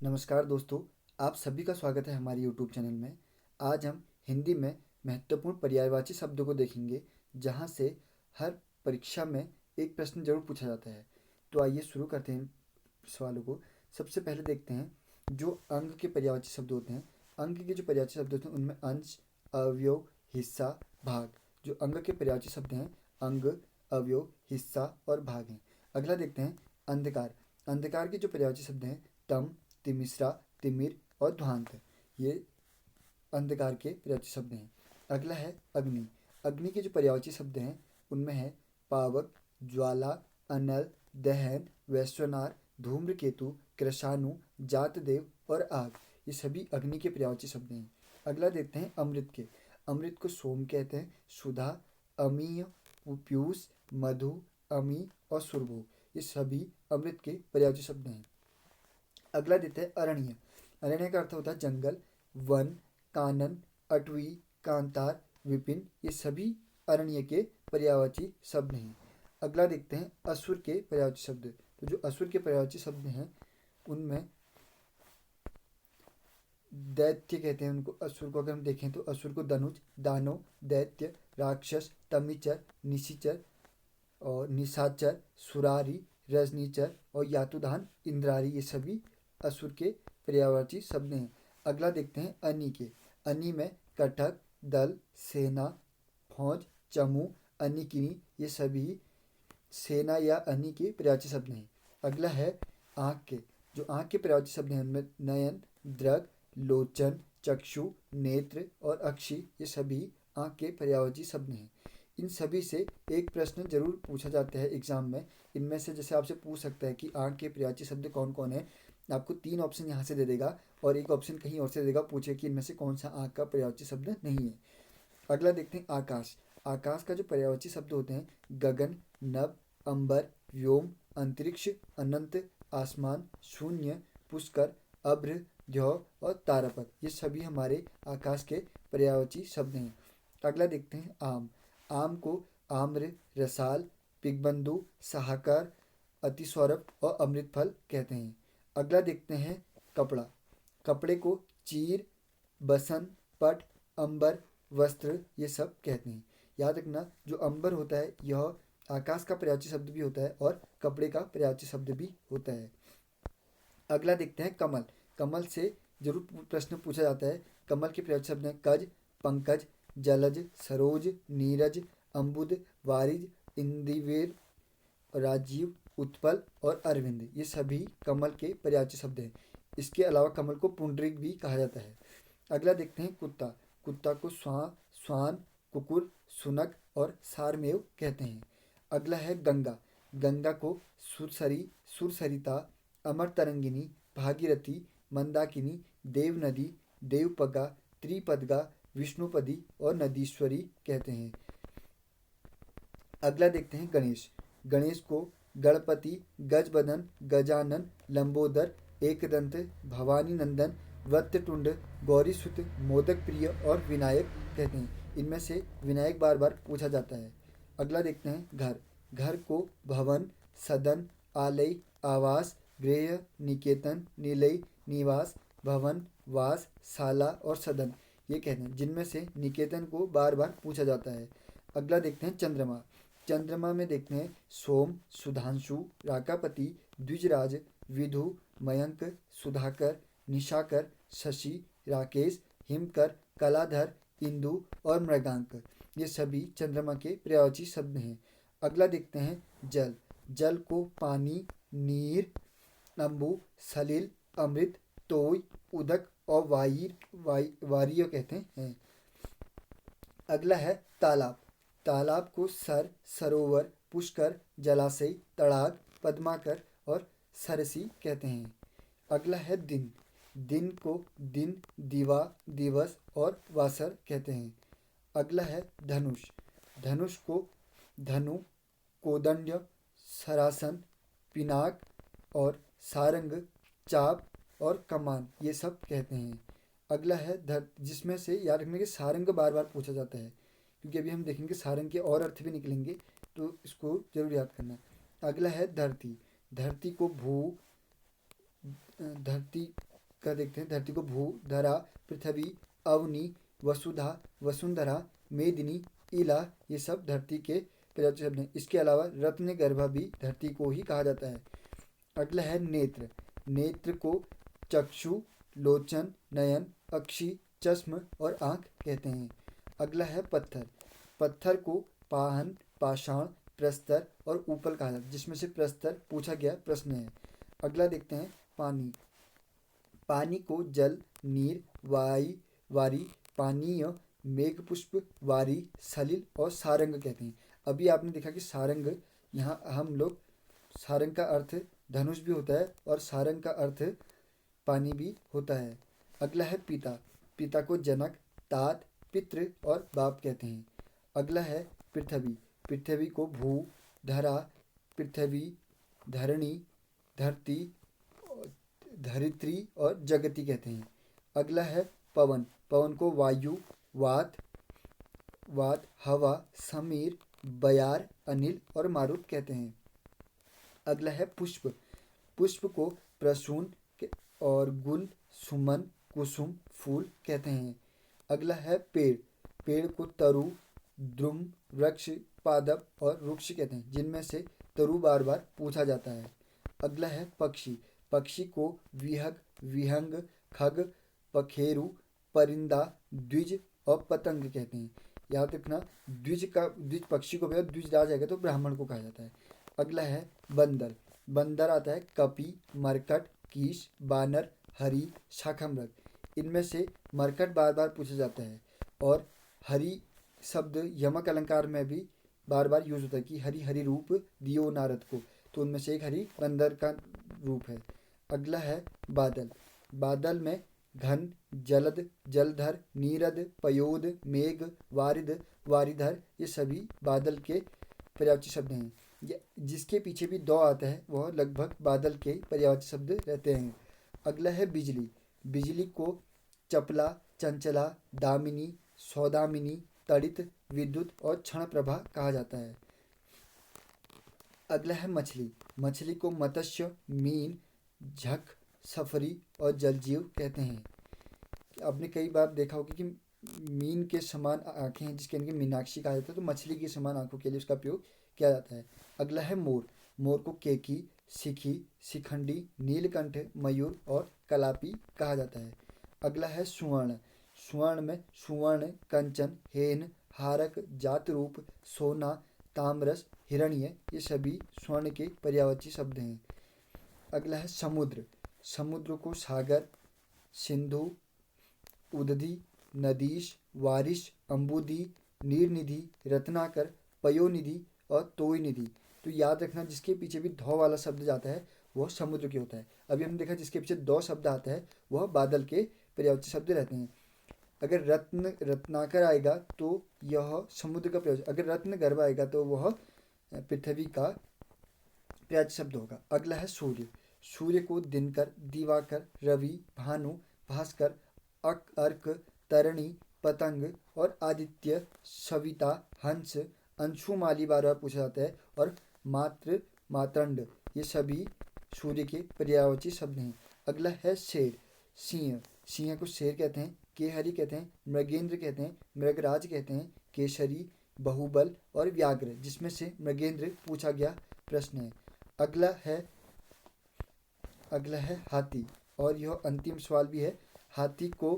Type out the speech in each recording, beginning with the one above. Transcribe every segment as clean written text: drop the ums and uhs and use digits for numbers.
नमस्कार दोस्तों, आप सभी का स्वागत है हमारे YouTube चैनल में। आज हम हिंदी में महत्वपूर्ण पर्यायवाची शब्दों को देखेंगे, जहां से हर परीक्षा में एक प्रश्न जरूर पूछा जाता है। तो आइए शुरू करते हैं सवालों को। सबसे पहले देखते हैं जो अंग के पर्यायवाची शब्द होते हैं। अंग के जो पर्यायवाची शब्द होते हैं उनमें अंश, अवयव, हिस्सा, भाग। जो अंग के पर्यायवाची शब्द हैं, अंग, अवयव, हिस्सा और भाग हैं। अगला देखते हैं अंधकार। अंधकार के जो पर्यायवाची शब्द हैं, तम, तिमिश्रा, तिमिर और ध्वांत। ये अंधकार के पर्यायवाची शब्द हैं। अगला है अग्नि। अग्नि के जो पर्यायवाची शब्द हैं उनमें है पावक, ज्वाला, अनल, दहन, वैश्वनार, धूम्रकेतु, कृशाणु, जातदेव और आग। ये सभी अग्नि के पर्यायवाची शब्द हैं। अगला देखते हैं अमृत के। अमृत को सोम कहते हैं, सुधा, अमीय, पीयूष, मधु, अमी और सुरभु। ये सभी अमृत के पर्यायवाची शब्द हैं। अगला देते हैं अरण्य। अरण्य का अर्थ होता है जंगल, वन, कानन, अटवी, कांतार, विपिन। ये सभी अरण्य के पर्यायवाची शब्द हैं। अगला देखते हैं असुर के पर्यायवाची शब्द। तो जो असुर के पर्यायवाची शब्द हैं उनमें दैत्य कहते हैं उनको। असुर को अगर हम देखें तो असुर को धनुज, दानव, दैत्य, राक्षस, तमिचर, निशिचर और निशाचर, सुरारी, रजनीचर और यातुधान, इंद्रारी। ये सभी असुर के पर्यायवाची शब्द हैं। अगला देखते हैं अनी के। अनी में कटक, दल, सेना, फौज, चमू, अनिकिनी। ये सभी सेना या अनी के पर्यायवाची शब्द हैं। अगला है आँख के। जो आँख के पर्यायवाची शब्द हैं उनमें नयन, दृग, लोचन, चक्षु, नेत्र और अक्षी। ये सभी आँख के पर्यायवाची शब्द हैं। इन सभी से एक प्रश्न जरूर पूछा जाता है एग्जाम में। इनमें से जैसे आपसे पूछ सकता है कि आँख के पर्यायवाची शब्द कौन कौन है। आपको 3 ऑप्शन यहाँ से दे देगा और एक ऑप्शन कहीं और से दे देगा, पूछे कि इनमें से कौन सा आँख का पर्यायवाची शब्द नहीं है। अगला देखते हैं आकाश। आकाश का जो पर्यायवाची शब्द होते हैं गगन, नभ, अंबर, व्योम, अंतरिक्ष, अनंत, आसमान, शून्य, पुष्कर, अभ्र, द्यौ और तारापथ। ये सभी हमारे आकाश के पर्यायवाची शब्द हैं। अगला देखते हैं आम। आम को आम्र, रसाल, पिगबंधु, साहकार, अतिसौरभ और अमृत फल कहते हैं। अगला देखते हैं कपड़ा। कपड़े को चीर, बसन, पट, अंबर, वस्त्र ये सब कहते हैं। याद रखना जो अंबर होता है यह आकाश का पर्यायवाची शब्द भी होता है और कपड़े का पर्यायवाची शब्द भी होता है। अगला देखते हैं कमल। कमल से जरूर प्रश्न पूछा जाता है। कमल के पर्यायवाची शब्द हैं कज, पंकज, जलज, सरोज, नीरज, अम्बुद, वारिज, इंदिवीर, राजीव, उत्पल और अरविंद। ये सभी कमल के पर्यायवाची शब्द हैं। इसके अलावा कमल को पुंडरीक भी कहा जाता है। अगला देखते हैं कुत्ता। कुत्ता को स्वान, कुकुर, सुनक और सारमेव कहते हैं। अगला है गंगा। गंगा को सुरसरी, सुरसरिता, अमर तरंगिनी, भागीरथी, मंदाकिनी, देव नदी, देवपगा, त्रिपदगा, विष्णुपदी और नदीश्वरी कहते हैं। अगला देखते हैं गणेश। गणेश को गणपति, गजबदन, गजानन, लंबोदर, एकदंत, भवानी नंदन, वत्तटुंड, गौरीसुत, मोदक प्रिय और विनायक कहते हैं। इनमें से विनायक बार बार पूछा जाता है। अगला देखते हैं घर। घर को भवन, सदन, आलय, आवास, गृह, निकेतन, निलय, निवास, भवन, वास, शाला और सदन ये कहते हैं, जिनमें से निकेतन को बार बार पूछा जाता है। अगला देखते हैं चंद्रमा। चंद्रमा में देखते हैं सोम, सुधांशु, राकापति, द्विजराज, विधु, मयंक, सुधाकर, निशाकर, शशि, राकेश, हिमकर, कलाधर, इंदु और मृगांक। ये सभी चंद्रमा के पर्यायवाची शब्द हैं। अगला देखते हैं जल। जल को पानी, नीर, अम्बु, सलिल, अमृत, तोय, उदक और वारिय कहते हैं। अगला है तालाब। तालाब को सर, सरोवर, पुष्कर, जलाशय, तड़ाग, पद्माकर और सरसी कहते हैं। अगला है दिन। दिन को दिन, दिवा, दिवस और वासर कहते हैं। अगला है धनुष। धनुष को धनु, कोदंड, सरासन, पिनाक और सारंग, चाप और कमान ये सब कहते हैं। अगला है जिसमें से याद रखने के सारंग बार बार पूछा जाता है, क्योंकि अभी हम देखेंगे सारंग के और अर्थ भी निकलेंगे, तो इसको जरूर याद करना। अगला है धरती। धरती को धरती का देखते हैं। धरती को भू, धरा, पृथ्वी, अवनी, वसुधा, वसुंधरा, मेदिनी, इला, ये सब धरती के पर्यायवाची शब्द हैं। इसके अलावा रत्नगर्भा भी धरती को ही कहा जाता है। अगला है नेत्र। नेत्र को चक्षु, लोचन, नयन, अक्षि, चश्म और आँख कहते हैं। अगला है पत्थर। पत्थर को पाहन, पाषाण, प्रस्तर और उपल कहा जाता है, जिसमें से प्रस्तर पूछा गया प्रश्न है। अगला देखते हैं पानी। पानी को जल, नीर, वारी, पानीय, मेघपुष्प, वारी, सलिल और सारंग कहते हैं। अभी आपने देखा कि सारंग, यहाँ हम लोग सारंग का अर्थ धनुष भी होता है और सारंग का अर्थ पानी भी होता है। अगला है पिता। पिता को जनक, तात, पितृ और बाप कहते हैं। अगला है पृथ्वी। पृथ्वी को भू, धरा, पृथ्वी, धरणी, धरती, धरित्री और जगति कहते हैं। अगला है पवन। पवन को वायु, वात, हवा, समीर, बयार, अनिल और मारुत कहते हैं। अगला है पुष्प। पुष्प को प्रसून और गुल, सुमन, कुसुम, फूल कहते हैं। अगला है पेड़। पेड़ को तरु, द्रुम, वृक्ष, पादप और वृक्ष कहते हैं, जिनमें से तरु बार बार पूछा जाता है। अगला है पक्षी। पक्षी को विहग, विहंग, खग, पखेरु, परिंदा, द्विज और पतंग कहते हैं। याद रखना, द्विज पक्षी को भी द्विज आ जाएगा तो ब्राह्मण को कहा जाता है। अगला है बंदर। बंदर आता है कपि, मरकट, कीश, बानर, हरि, शाकम्भर। इनमें से मरकट बार बार पूछा जाता है और हरि शब्द यमक अलंकार में भी बार बार यूज होता है कि हरि हरि रूप दियो नारद को, तो उनमें से एक हरि बंदर का रूप है। अगला है बादल। बादल में घन, जलद, जलधर, नीरद, पयोद, मेघ, वारिद, वारिधर, ये सभी बादल के पर्यायवाची शब्द हैं। जिसके पीछे भी दो आता है वह लगभग बादल के पर्यायवाची शब्द रहते हैं। अगला है बिजली। बिजली को चपला, चंचला, दामिनी, सौदामिनी, तड़ित, विद्युत और क्षण प्रभा कहा जाता है। अगला है मछली। मछली को मत्स्य, मीन, झक, सफरी और जलजीव कहते हैं। आपने कई बार देखा होगा कि मीन के समान आंखें हैं, जिसके इनके मीनाक्षी कहा जाता है, तो मछली के समान आंखों के लिए उसका उपयोग किया जाता है। अगला है मोर। मोर को केकी, सिखी, शिखंडी, नीलकंठ, मयूर और कलापी कहा जाता है। अगला है सुवर्ण। सुवर्ण में सुवर्ण, कंचन, हेन, हारक, जातरूप, सोना, ताम्रस, हिरण्य, ये सभी स्वर्ण के पर्यायवाची शब्द हैं। अगला है समुद्र। समुद्र को सागर, सिंधु, उदधि, नदीश, वारिश, अम्बुधि, नीरनिधि, रत्नाकर, पयोनिधि और तोयनिधि। तो याद रखना, जिसके पीछे भी धौ वाला शब्द जाता है वह समुद्र के होता है। अभी हमने देखा जिसके पीछे दो शब्द आता है वह बादल के पर्यायवाची शब्द रहते हैं। अगर रत्नाकर आएगा तो यह समुद्र का पर्यायवाची, अगर रत्न गर्भ आएगा तो वह पृथ्वी का पर्यायवाची शब्द होगा। अगला है सूर्य। सूर्य को दिनकर, दिवाकर, रवि, भानु, भास्कर, अर्क, तरणि, पतंग और आदित्य, सविता, हंस, अंशुमाली बार बार पूछा जाता है और मात्र, मातंड, ये सभी सूर्य के पर्यायवाची शब्द हैं। अगला है शेर। सिंह। सिंह को शेर कहते हैं, केहरी कहते हैं, मृगेंद्र कहते हैं, मृगराज कहते हैं, केसरी, बहुबल और व्याघ्र, जिसमें से मृगेंद्र पूछा गया प्रश्न है। अगला है हाथी और यह अंतिम सवाल भी है। हाथी को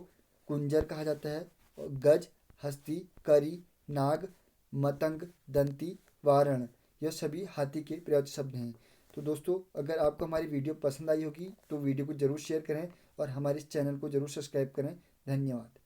कुंजर कहा जाता है और गज, हस्ती, करी, नाग, मतंग, दंती, वारण, यह सभी हाथी के पर्यायवाची शब्द हैं। तो दोस्तों, अगर आपको हमारी वीडियो पसंद आई होगी तो वीडियो को जरूर शेयर करें और हमारे इस चैनल को जरूर सब्सक्राइब करें। धन्यवाद।